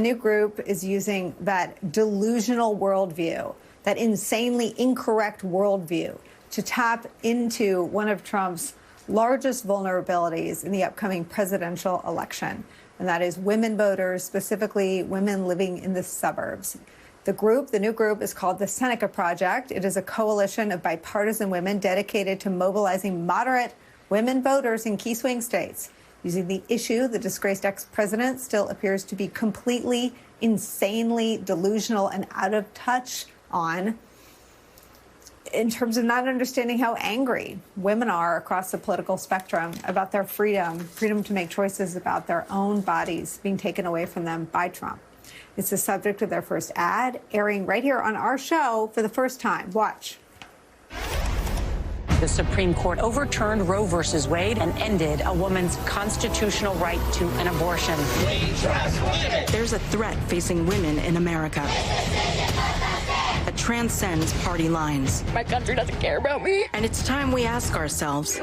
new group is using that delusional worldview, that insanely incorrect worldview, to tap into one of Trump's largest vulnerabilities in the upcoming presidential election, and that is women voters, specifically women living in the suburbs. The new group is called the Seneca Project. It is a coalition of bipartisan women dedicated to mobilizing moderate women voters in key swing states. Using the issue, the disgraced ex-president still appears to be completely, insanely delusional and out of touch on, in terms of not understanding how angry women are across the political spectrum about their freedom to make choices about their own bodies being taken away from them by Trump. It's the subject of their first ad, airing right here on our show for the first time. Watch. The Supreme Court overturned Roe versus Wade and ended a woman's constitutional right to an abortion. There's a threat facing women in America that transcends party lines. My country doesn't care about me. And it's time we ask ourselves,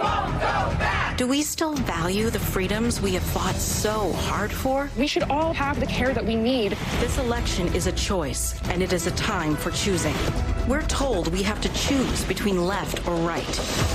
do we still value the freedoms we have fought so hard for? We should all have the care that we need. This election is a choice, and it is a time for choosing. We're told we have to choose between left or right,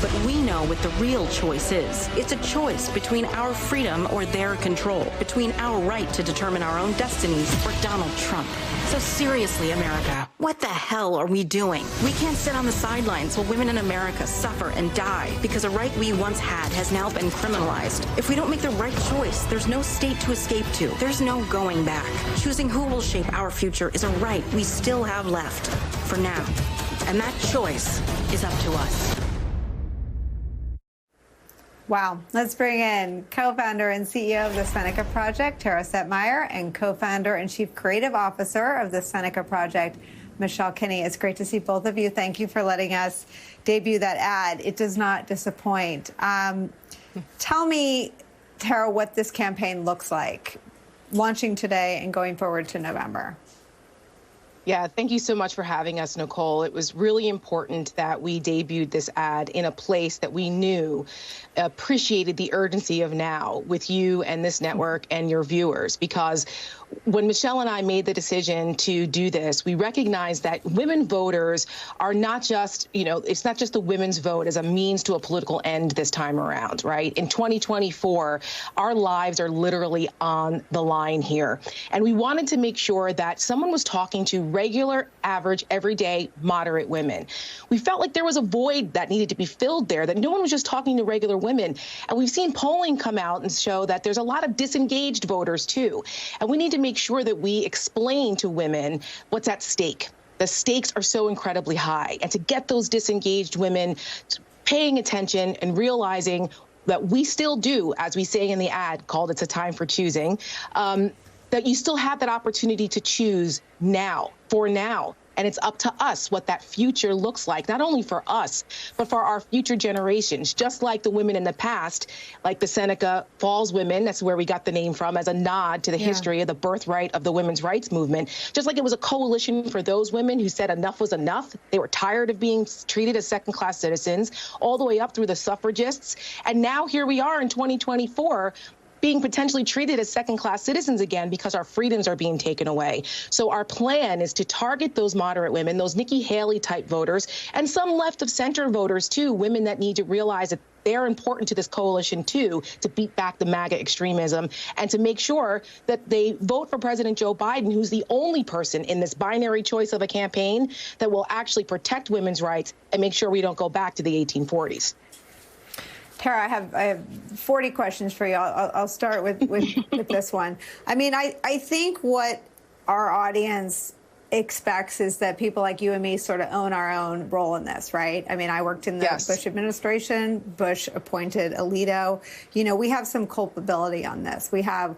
but we know what the real choice is. It's a choice between our freedom or their control, between our right to determine our own destinies or Donald Trump. So seriously, America, what the hell are we doing? We can't sit on the sidelines while women in America suffer and die because a right we once had has now been criminalized. If we don't make the right choice, there's no state to escape to. There's no going back. Choosing who will shape our future is a right we still have left for now. And that choice is up to us. Wow. Let's bring in co-founder and CEO of the Seneca Project, Tara Setmeyer, and co-founder and chief creative officer of the Seneca Project, Michelle Kinney. It's great to see both of you. Thank you for letting us debut that ad. It does not disappoint. Tell me, Tara, what this campaign looks like, launching today and going forward to November. Yeah, thank you so much for having us, Nicole. It was really important that we debuted this ad in a place that we knew appreciated the urgency of now with you and this network and your viewers, because when Michelle and I made the decision to do this, we recognized that women voters are not just, it's not just the women's vote as a means to a political end this time around, right? In 2024, our lives are literally on the line here. And we wanted to make sure that someone was talking to regular, average, everyday, moderate women. We felt like there was a void that needed to be filled there, that no one was just talking to regular women. And we've seen polling come out and show that there's a lot of disengaged voters, too. And we need to make sure that we explain to women what's at stake. The stakes are so incredibly high. And to get those disengaged women paying attention and realizing that we still do, as we say in the ad called It's a Time for Choosing, that you still have that opportunity to choose now, for now. And it's up to us what that future looks like, not only for us, but for our future generations, just like the women in the past, like the Seneca Falls women. That's where we got the name from, as a nod to the history of the birthright of the women's rights movement. Just like it was a coalition for those women who said enough was enough. They were tired of being treated as second-class citizens, all the way up through the suffragists. And now here we are in 2024, being potentially treated as second-class citizens again because our freedoms are being taken away. So our plan is to target those moderate women, those Nikki Haley-type voters, and some left-of-center voters, too, women that need to realize that they're important to this coalition, too, to beat back the MAGA extremism and to make sure that they vote for President Joe Biden, who's the only person in this binary choice of a campaign that will actually protect women's rights and make sure we don't go back to the 1840s. Tara, I have 40 questions for you. I'll start with this one. I mean, I think what our audience expects is that people like you and me sort of own our own role in this, right? I mean, I worked in the Bush administration. Bush appointed Alito. We have some culpability on this. We have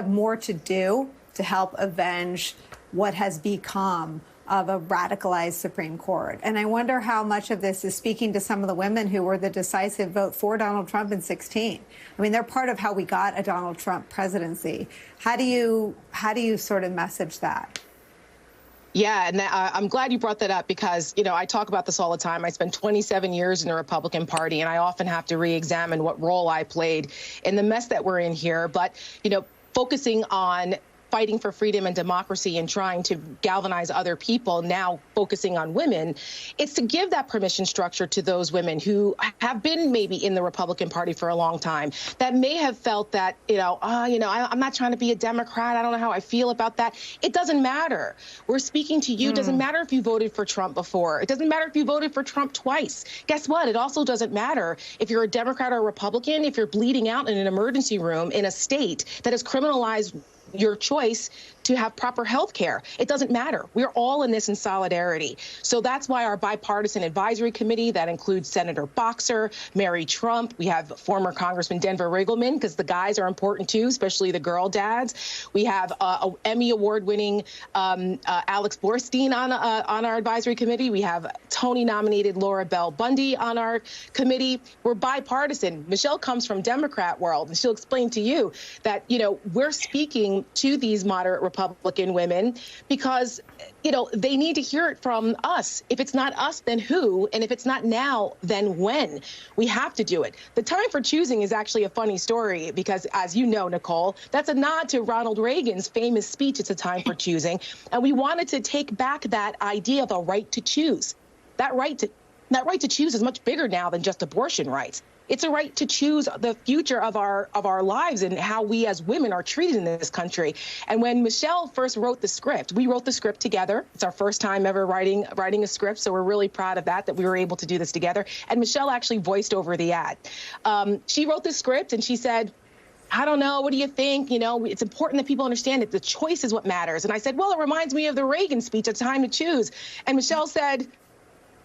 more to do to help avenge what has become of a radicalized Supreme Court. And I wonder how much of this is speaking to some of the women who were the decisive vote for Donald Trump in 2016. I mean, they're part of how we got a Donald Trump presidency. How do you sort of message that? Yeah, and I'm glad you brought that up because, I talk about this all the time. I spent 27 years in the Republican Party, and I often have to re-examine what role I played in the mess that we're in here. But, focusing on fighting for freedom and democracy and trying to galvanize other people, now focusing on women, it's to give that permission structure to those women who have been maybe in the Republican Party for a long time, that may have felt that, I'm not trying to be a Democrat. I don't know how I feel about that. It doesn't matter. We're speaking to you. It doesn't matter if you voted for Trump before. It doesn't matter if you voted for Trump twice. Guess what? It also doesn't matter if you're a Democrat or a Republican, if you're bleeding out in an emergency room in a state that has criminalized your choice to have proper health care. It doesn't matter. We're all in this in solidarity. So that's why our bipartisan advisory committee that includes Senator Boxer, Mary Trump, we have former Congressman Denver Riggleman, because the guys are important too, especially the girl dads. We have a Emmy award-winning Alex Borstein on our advisory committee. We have Tony-nominated Laura Bell Bundy on our committee. We're bipartisan. Michelle comes from Democrat world, and she'll explain to you that, we're speaking to these moderate Republican women because, they need to hear it from us. If it's not us, then who? And if it's not now, then when? We have to do it. The time for choosing is actually a funny story because, as you know, Nicole, that's a nod to Ronald Reagan's famous speech, "It's a time for choosing." And we wanted to take back that idea of a right to choose. That right to choose is much bigger now than just abortion rights. It's a right to choose the future of our lives and how we as women are treated in this country. And when Michelle first wrote the script, we wrote the script together. It's our first time ever writing a script, so we're really proud of that we were able to do this together. And Michelle actually voiced over the ad. She wrote the script and she said, I don't know, what do you think? It's important that people understand that the choice is what matters. And I said, well, it reminds me of the Reagan speech, "A Time to Choose." And Michelle said,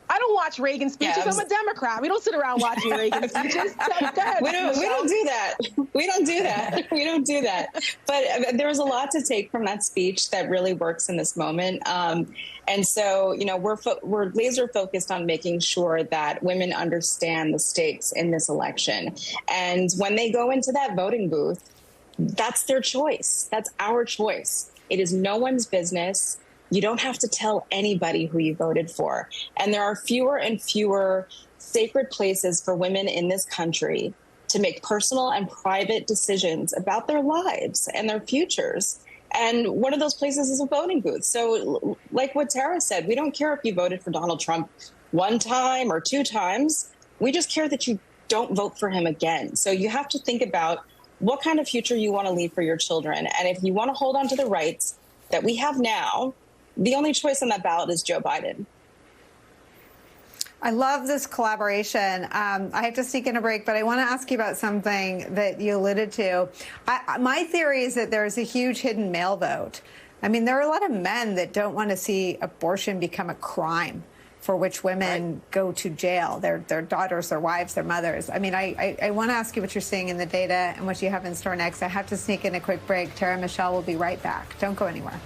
I don't watch Reagan speeches. I'm a Democrat. We don't sit around watching Reagan speeches. So we don't do that. We don't do that. We don't do that. But there was a lot to take from that speech that really works in this moment. And so, we're laser focused on making sure that women understand the stakes in this election. And when they go into that voting booth, that's their choice. That's our choice. It is no one's business. You don't have to tell anybody who you voted for. And there are fewer and fewer sacred places for women in this country to make personal and private decisions about their lives and their futures. And one of those places is a voting booth. So like what Tara said, we don't care if you voted for Donald Trump one time or two times. We just care that you don't vote for him again. So you have to think about what kind of future you want to leave for your children. And if you want to hold on to the rights that we have now, the only choice on that ballot is Joe Biden. I love this collaboration. I have to sneak in a break, but I want to ask you about something that you alluded to. My theory is that there's a huge hidden male vote. I mean, there are a lot of men that don't want to see abortion become a crime for which women go to jail, their daughters, their wives, their mothers. I mean, I want to ask you what you're seeing in the data and what you have in store next. I have to sneak in a quick break. Tara and Michelle will be right back. Don't go anywhere.